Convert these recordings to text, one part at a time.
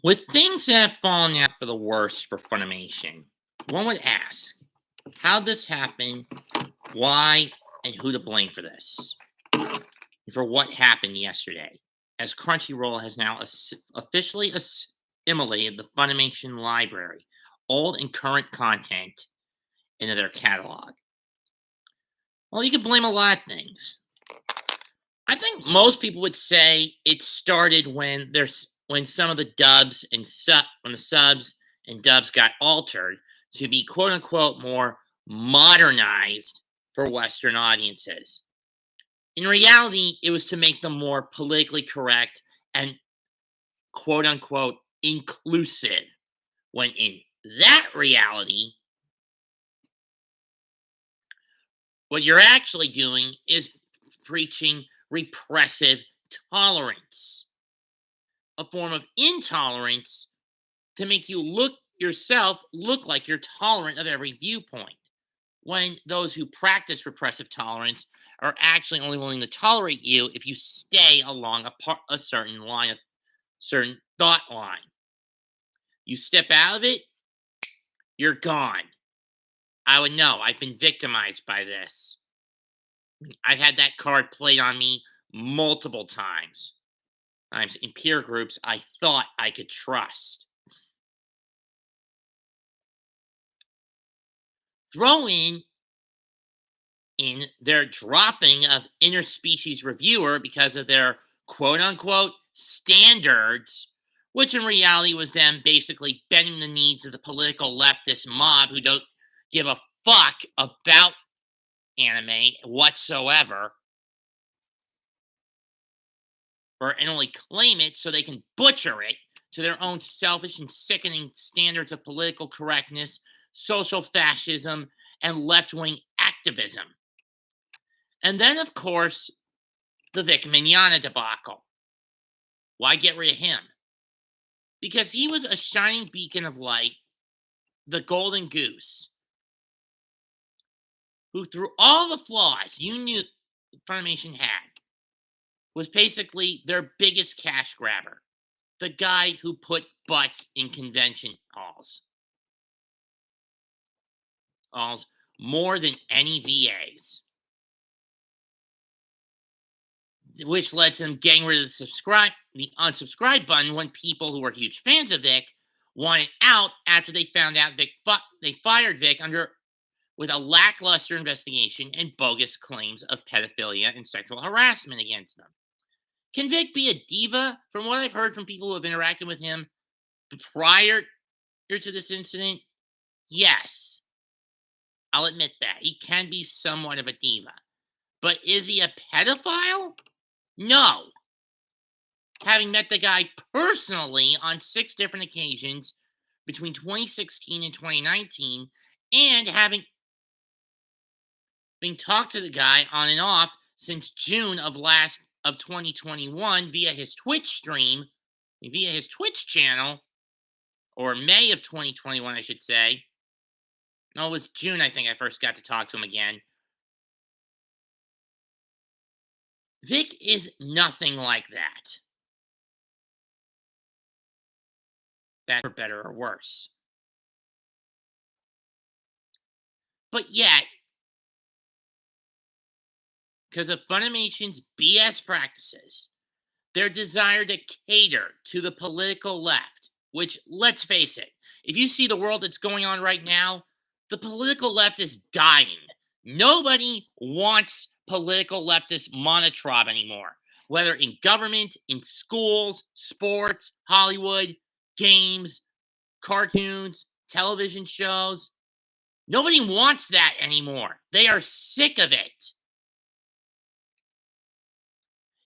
With things that have fallen out for the worse for Funimation, one would ask, how this happened, why, and who to blame for this, and for what happened yesterday, as Crunchyroll has now officially assimilated the Funimation library, old and current content, into their catalog. Well, you can blame a lot of things. I think most people would say it started when some of the dubs and when the subs and dubs got altered to be quote unquote more modernized for Western audiences. In reality, it was to make them more politically correct and quote unquote inclusive. When in that reality, what you're actually doing is preaching repressive tolerance, a form of intolerance to make you look like you're tolerant of every viewpoint, when those who practice repressive tolerance are actually only willing to tolerate you if you stay along a certain line of certain thought line. You step out of it, you're gone. I would know. I've been victimized by this. I've had that card played on me multiple times. Times in peer groups I thought I could trust. Throw in their dropping of interspecies reviewer because of their quote unquote standards, which in reality was them basically bending the needs of the political leftist mob who don't give a fuck about anime whatsoever, and only claim it so they can butcher it to their own selfish and sickening standards of political correctness, social fascism, and left-wing activism. And then, of course, the Vic Mignogna debacle. Why get rid of him? Because he was a shining beacon of light, the golden goose, who, through all the flaws you knew Funimation had, was basically their biggest cash grabber. The guy who put butts in convention halls more than any VAs. Which led to them getting rid of the unsubscribe button when people who were huge fans of Vic wanted out after they found out they fired Vic with a lackluster investigation and bogus claims of pedophilia and sexual harassment against them. Can Vic be a diva? From what I've heard from people who have interacted with him prior to this incident, yes. I'll admit that. He can be somewhat of a diva. But is he a pedophile? No. Having met the guy personally on 6 different occasions between 2016 and 2019, and having been talked to the guy on and off since June of 2021 via his Twitch channel, or May of 2021, I should say. No, it was June, I think I first got to talk to him again. Vic is nothing like that. That for better or worse. But yet, because of Funimation's BS practices, their desire to cater to the political left, which, let's face it, if you see the world that's going on right now, the political left is dying. Nobody wants political leftist monotrope anymore, whether in government, in schools, sports, Hollywood, games, cartoons, television shows. Nobody wants that anymore. They are sick of it.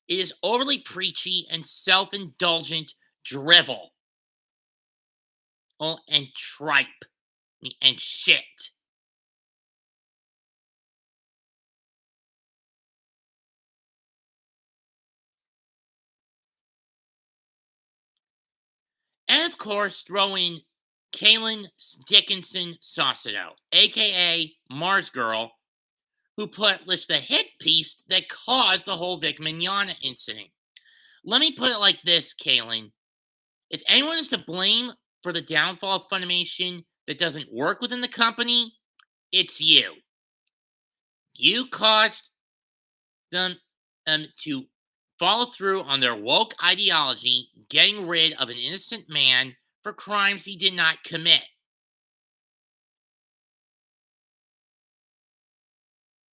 It is overly preachy and self-indulgent drivel. And tripe and shit. And of course, throw in Kaylin Dickinson Saucedo, aka Mars Girl, who published the hit piece that caused the whole Vic Mignogna incident. Let me put it like this, Kaylin. If anyone is to blame for the downfall of Funimation that doesn't work within the company, it's you. You caused them to follow through on their woke ideology, getting rid of an innocent man for crimes he did not commit.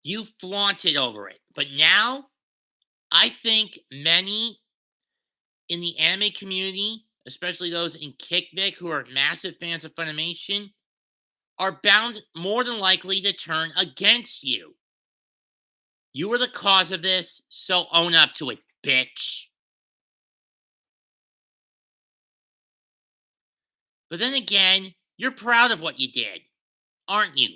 You flaunted over it. But now, I think many in the anime community, especially those in KickVic who are massive fans of Funimation, are bound more than likely to turn against you. You were the cause of this, so own up to it, bitch. But then again, you're proud of what you did, aren't you?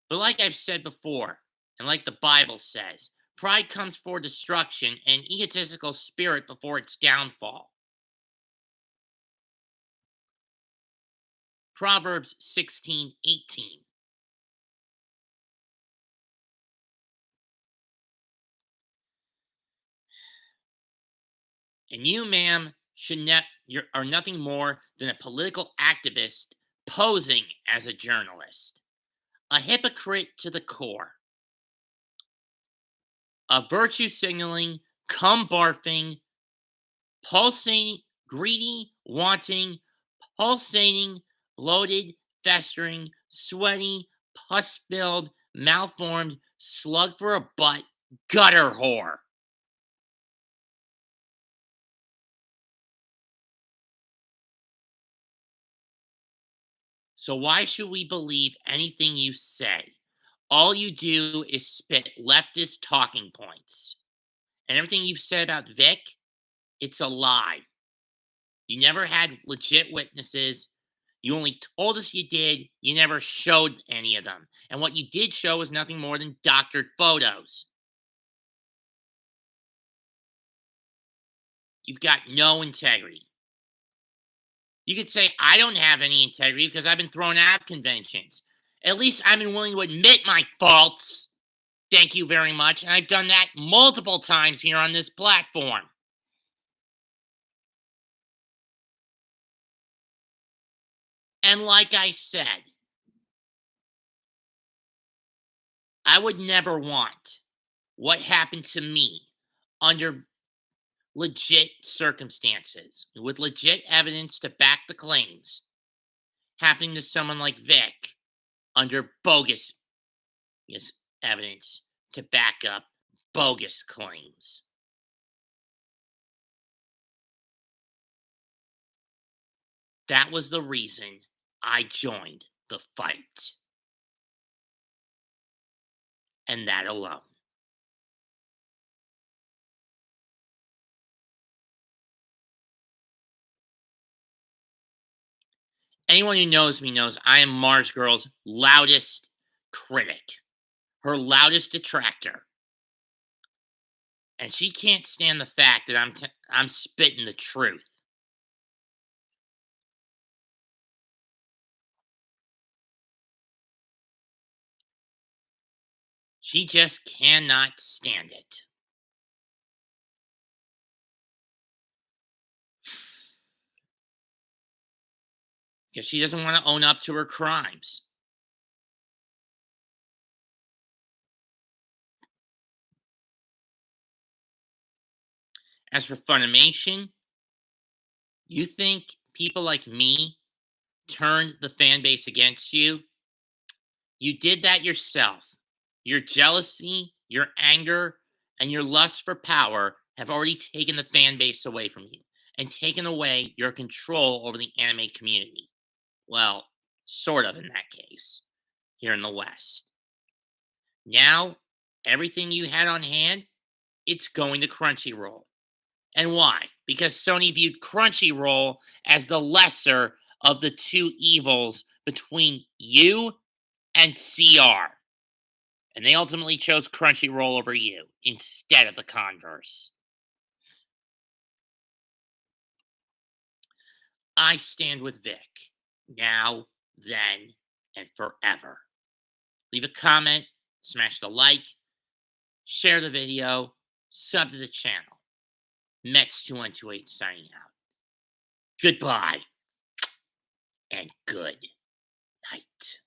But like I've said before, and like the Bible says, pride comes before destruction and egotistical spirit before its downfall. Proverbs 16:18. And you, ma'am, are nothing more than a political activist posing as a journalist. A hypocrite to the core. A virtue signaling, cum barfing, pulsating, greedy, wanting, pulsating, bloated, festering, sweaty, pus filled, malformed, slug for a butt, gutter whore. So why should we believe anything you say? All you do is spit leftist talking points. And everything you've said about Vic, it's a lie. You never had legit witnesses. You only told us you did. You never showed any of them. And what you did show was nothing more than doctored photos. You've got no integrity. You could say, I don't have any integrity because I've been thrown out of conventions. At least I've been willing to admit my faults. Thank you very much. And I've done that multiple times here on this platform. And like I said, I would never want what happened to me under legit circumstances with legit evidence to back the claims happening to someone like Vic under bogus evidence to back up bogus claims. That was the reason I joined the fight. And that alone. Anyone who knows me knows I am Mars Girl's loudest critic, her loudest detractor. And she can't stand the fact that I'm spitting the truth. She just cannot stand it. Because she doesn't want to own up to her crimes. As for Funimation, you think people like me turned the fan base against you? You did that yourself. Your jealousy, your anger, and your lust for power have already taken the fan base away from you and taken away your control over the anime community. Well, sort of in that case, here in the West. Now, everything you had on hand, it's going to Crunchyroll. And why? Because Sony viewed Crunchyroll as the lesser of the two evils between you and CR. And they ultimately chose Crunchyroll over you instead of the converse. I stand with Vic. Now, then, and forever. Leave a comment, smash the like, share the video, sub to the channel. Mets2128 signing out. Goodbye and good night.